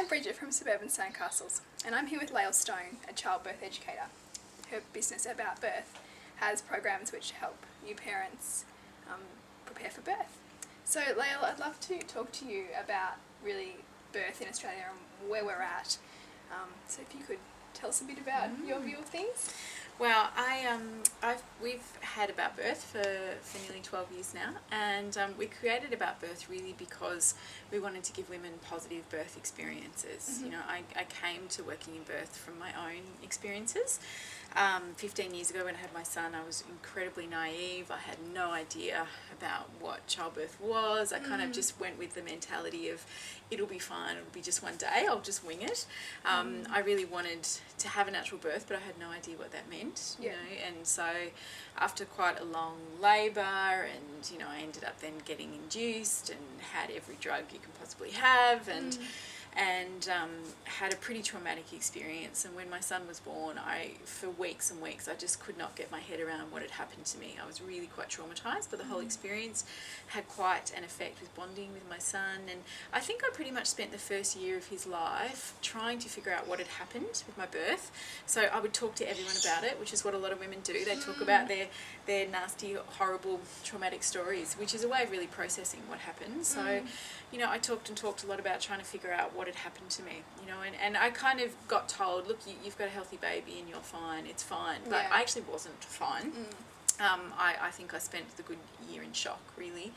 I'm Bridget from Suburban Sandcastles, and I'm here with Lael Stone, a childbirth educator. Her business About Birth has programs which help new parents prepare for birth. So Lael, I'd love to talk to you about really birth in Australia and where we're at. So if you could tell us a bit about your view of things. Well, we've had About Birth for nearly 12 years now, and we created About Birth really because we wanted to give women positive birth experiences. You know, I came to working in birth from my own experiences. 15 years ago when I had my son, I was incredibly naive. I had no idea about what childbirth was. I kind of just went with the mentality of it'll be fine, it'll be just one day, I'll just wing it. I really wanted to have a natural birth, but I had no idea what that meant, you know, and so after quite a long labour and, you know, I ended up then getting induced and had every drug you can possibly have and had a pretty traumatic experience. And when my son was born, for weeks and weeks, I just could not get my head around what had happened to me. I was really quite traumatised, but the whole experience had quite an effect with bonding with my son. And I think I pretty much spent the first year of his life trying to figure out what had happened with my birth. So I would talk to everyone about it, which is what a lot of women do. They talk about their nasty, horrible, traumatic stories, which is a way of really processing what happened. So, you know, I talked a lot about trying to figure out what had happened to me, you know, and I kind of got told, look, you've got a healthy baby and you're fine, it's fine. But I actually wasn't fine. I think I spent the good year in shock, really.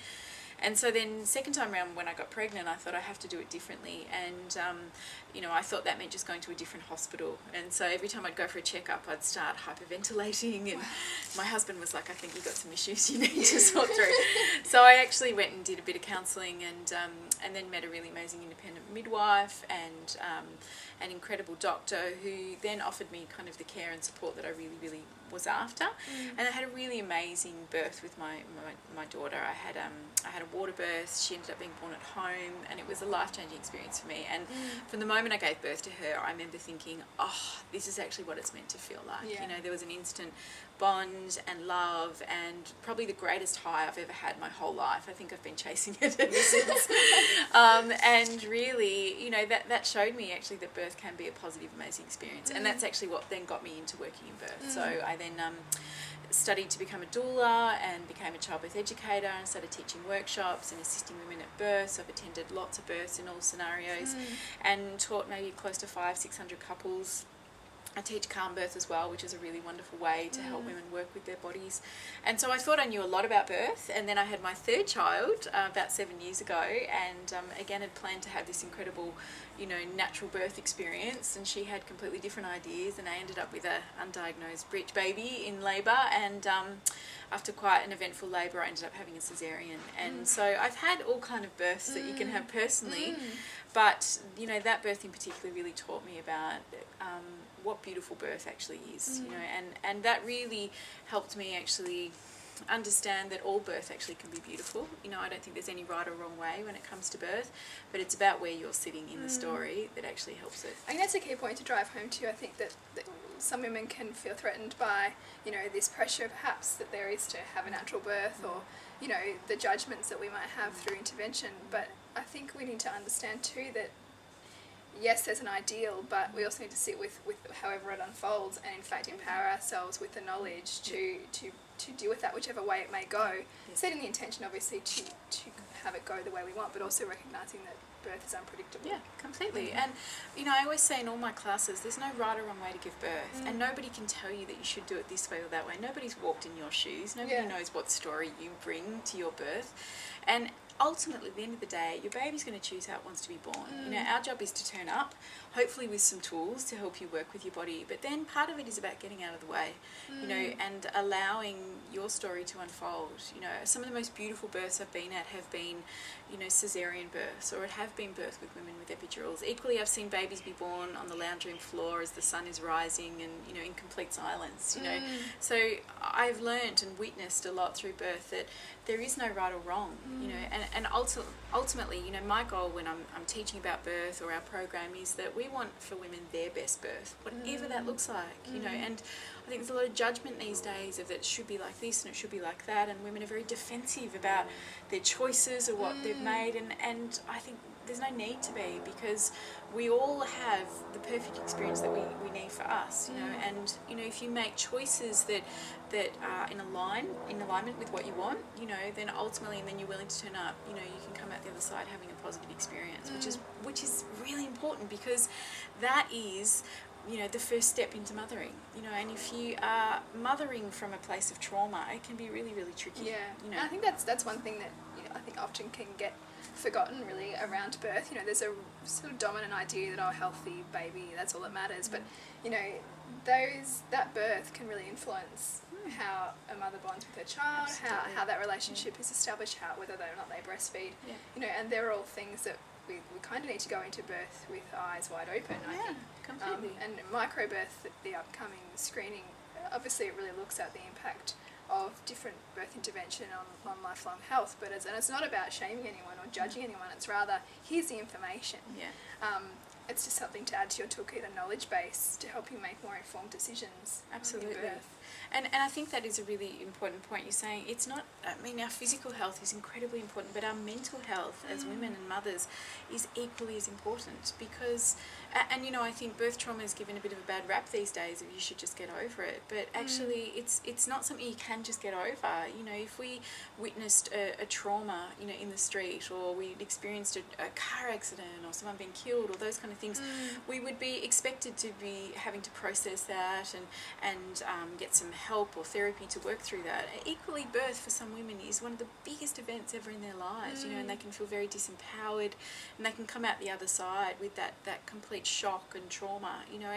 And so then second time around when I got pregnant, I thought I have to do it differently. And, you know, I thought that meant just going to a different hospital. And so every time I'd go for a checkup, I'd start hyperventilating. And my husband was like, I think you've got some issues you need to sort through. So I actually went and did a bit of counselling and then met a really amazing independent midwife and an incredible doctor who then offered me kind of the care and support that I really, really was after. And I had a really amazing birth with my daughter. I had a water birth. She ended up being born at home, and it was a life-changing experience for me. And from the moment I gave birth to her, I remember thinking, oh, this is actually what it's meant to feel like. You know, there was an instant bond and love and probably the greatest high I've ever had my whole life. I think I've been chasing it ever since. And really, you know, that showed me actually that birth can be a positive, amazing experience. And that's actually what then got me into working in birth. So I then studied to become a doula and became a childbirth educator and started teaching workshops and assisting women at birth. So I've attended lots of births in all scenarios and taught maybe close to 500-600 couples. I teach calm birth as well, which is a really wonderful way to help women work with their bodies. And so I thought I knew a lot about birth, and then I had my third child about 7 years ago, and again had planned to have this incredible, you know, natural birth experience, and she had completely different ideas, and I ended up with a undiagnosed breech baby in labour, and after quite an eventful labour I ended up having a caesarean. And so I've had all kind of births that you can have personally, but you know, that birth in particular really taught me about what beautiful birth actually is, you know, and that really helped me actually understand that all birth actually can be beautiful. You know, I don't think there's any right or wrong way when it comes to birth, but it's about where you're sitting in the story that actually helps it. I think that's a key point to drive home too. I think that some women can feel threatened by, you know, this pressure perhaps that there is to have a natural birth or, you know, the judgments that we might have through intervention. But I think we need to understand too that yes, there's an ideal, but we also need to sit with however it unfolds and in fact empower ourselves with the knowledge to deal with that whichever way it may go. Setting the intention obviously to have it go the way we want, but also recognising that birth is unpredictable. Yeah, completely. And you know, I always say in all my classes, there's no right or wrong way to give birth, and nobody can tell you that you should do it this way or that way. Nobody's walked in your shoes. Nobody knows what story you bring to your birth, and ultimately, at the end of the day, your baby's going to choose how it wants to be born. You know, our job is to turn up, hopefully with some tools to help you work with your body. But then part of it is about getting out of the way, you know, and allowing your story to unfold. You know, some of the most beautiful births I've been at have been, you know, caesarean births, or it have been births with women with epidurals. Equally, I've seen babies be born on the lounge room floor as the sun is rising and, you know, in complete silence, you know. So I've learnt and witnessed a lot through birth that there is no right or wrong, you know, and ultimately, you know, my goal when I'm teaching about birth or our program is that we want for women their best birth, whatever that looks like, you know. And I think there's a lot of judgment these days of it should be like this and it should be like that, and women are very defensive about their choices or what they've made, and I think there's no need to be, because we all have the perfect experience that we need for us, you know. And you know, if you make choices that are in alignment with what you want, you know, then ultimately, and then you're willing to turn up, you know, you can come out the other side having a positive experience, which is really important, because that is, you know, the first step into mothering, you know. And if you are mothering from a place of trauma, it can be really, really tricky. Yeah, you know. and I think that's one thing that, you know, I think often can get forgotten really around birth. You know, there's a sort of dominant idea that, oh, healthy baby, that's all that matters. But you know, that birth can really influence how a mother bonds with her child, how that relationship is established, whether or not they breastfeed. Yeah. You know, and they're all things that we kind of need to go into birth with eyes wide open, I think. Completely. And microbirth, the upcoming screening, obviously it really looks at the impact of different birth intervention on lifelong health, but it's not about shaming anyone or judging anyone. It's rather, here's the information. It's just something to add to your toolkit and knowledge base to help you make more informed decisions. Absolutely. In birth. And I think that is a really important point you're saying. It's not, I mean, our physical health is incredibly important, but our mental health as women and mothers is equally as important, because, and you know, I think birth trauma is given a bit of a bad rap these days, of you should just get over it, but actually it's not something you can just get over. You know, if we witnessed a trauma, you know, in the street, or we experienced a car accident, or someone being killed, or those kind of things, we would be expected to be having to process that and get some help or therapy to work through that. Equally, birth for some women is one of the biggest events ever in their lives, you know, and they can feel very disempowered, and they can come out the other side with that complete shock and trauma, you know,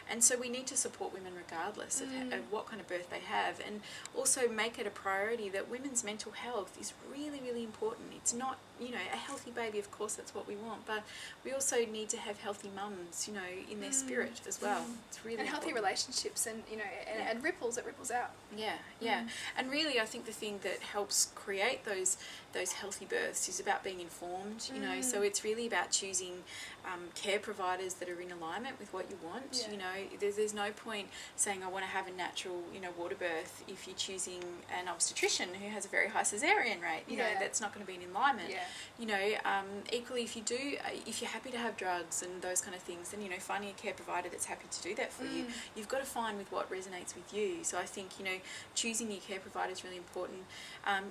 and so we need to support women regardless of what kind of birth they have, and also make it a priority that women's mental health is really, really important. It's not, you know, a healthy baby, of course that's what we want, but we also need to have healthy mums, you know, in their spirit as well. It's really and healthy important. Relationships, and you know, and it ripples out. And really, I think the thing that helps create those healthy births is about being informed, you know. So it's really about choosing care providers that are in alignment with what you want. You know, there's no point saying I want to have a natural, you know, water birth if you're choosing an obstetrician who has a very high cesarean rate. You know, that's not going to be in alignment. You know, equally, if you're happy to have drugs and those kind of things, then, you know, finding a care provider that's happy to do that for you, you've got to find with what resonates with you. So I think, you know, choosing your care provider is really important.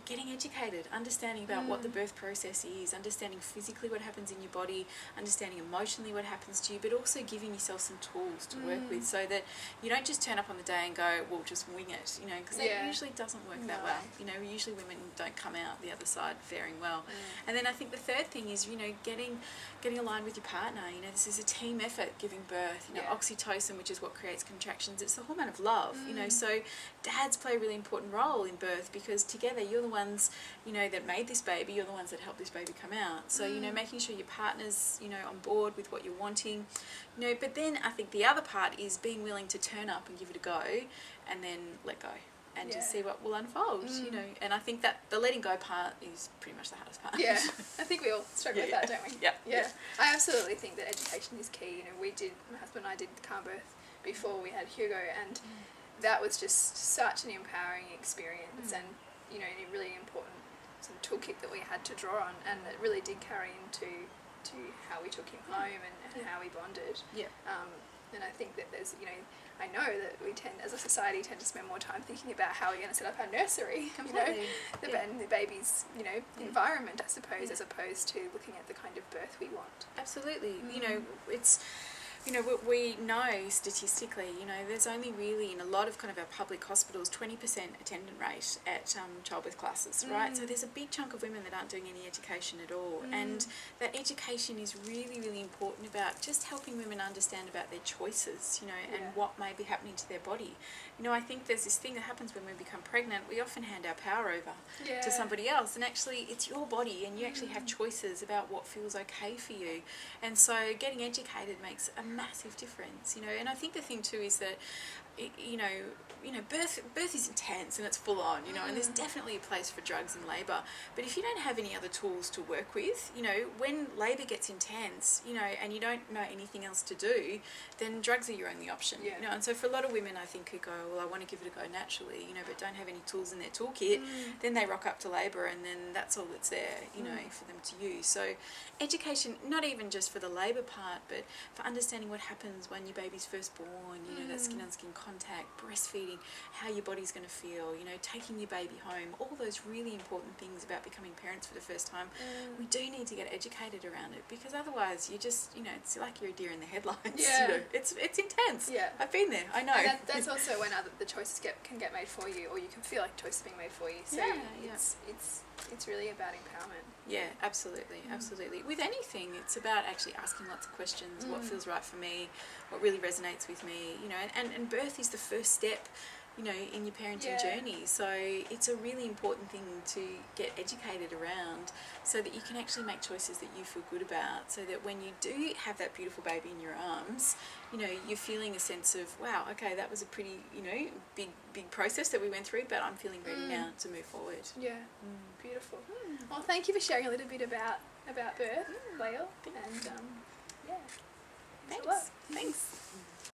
Getting educated, understanding about what the birth process is, understanding physically what happens in your body, understanding emotionally what happens to you, but also giving yourself some tools to work with, so that you don't just turn up on the day and go, well, just wing it, you know, because that usually doesn't work that well. You know, usually women don't come out the other side faring well. And then I think the third thing is, you know, getting aligned with your partner. You know, this is a team effort, giving birth. You know, oxytocin, which is what creates contractions, it's the hormone of love. You know, so dads play a really important role in birth, because together you're the ones, you know, that made this baby, you're the ones that helped this baby come out. So, you know, making sure your partner's, you know, on board with what you're wanting. You know, but then I think the other part is being willing to turn up and give it a go, and then let go. And just see what will unfold, you know. And I think that the letting go part is pretty much the hardest part. Yeah, I think we all struggle with that, don't we? Yeah. I absolutely think that education is key. You know, my husband and I did car birth before we had Hugo, and that was just such an empowering experience, and, you know, a really important sort of toolkit that we had to draw on, and it really did carry into how we took him home and how we bonded. And I think that there's, you know, I know that we tend, as a society, to spend more time thinking about how we're going to set up our nursery, Completely. you know, and the baby's, you know, environment, I suppose, as opposed to looking at the kind of birth we want. Absolutely. You know, it's, you know, we know statistically, you know, there's only really in a lot of kind of our public hospitals 20% attendant rate at childbirth classes, right? So there's a big chunk of women that aren't doing any education at all, and that education is really, really important about just helping women understand about their choices, you know, and what may be happening to their body. You know, I think there's this thing that happens when we become pregnant. We often hand our power over to somebody else, and actually it's your body, and you actually have choices about what feels okay for you. And so getting educated makes a massive difference, you know. And I think the thing too is that, you know, birth is intense and it's full on, you know, and there's definitely a place for drugs in labour. But if you don't have any other tools to work with, you know, when labour gets intense, you know, and you don't know anything else to do, then drugs are your only option. Yeah. You know, and so for a lot of women, I think, who go, well, I want to give it a go naturally, you know, but don't have any tools in their toolkit, then they rock up to labour, and then that's all that's there, you know, for them to use. So education, not even just for the labour part, but for understanding what happens when your baby's first born, you know, that skin-on-skin contact, breastfeeding, how your body's going to feel, you know, taking your baby home, all those really important things about becoming parents for the first time. We do need to get educated around it, because otherwise you just, you know, it's like you're a deer in the headlights. Yeah. You know, it's intense. Yeah. I've been there, I know. And that's also when the choices can get made for you, or you can feel like choices being made for you. So it's really about empowerment. Yeah, absolutely, absolutely. With anything, it's about actually asking lots of questions. What feels right for me? What really resonates with me? You know, and birth is the first step, you know, in your parenting journey. So it's a really important thing to get educated around, so that you can actually make choices that you feel good about, so that when you do have that beautiful baby in your arms, you know, you're feeling a sense of, wow, okay, that was a pretty, you know, big process that we went through, but I'm feeling ready now to move forward. Yeah, beautiful. Well, thank you for sharing a little bit about birth, Lael, and yeah.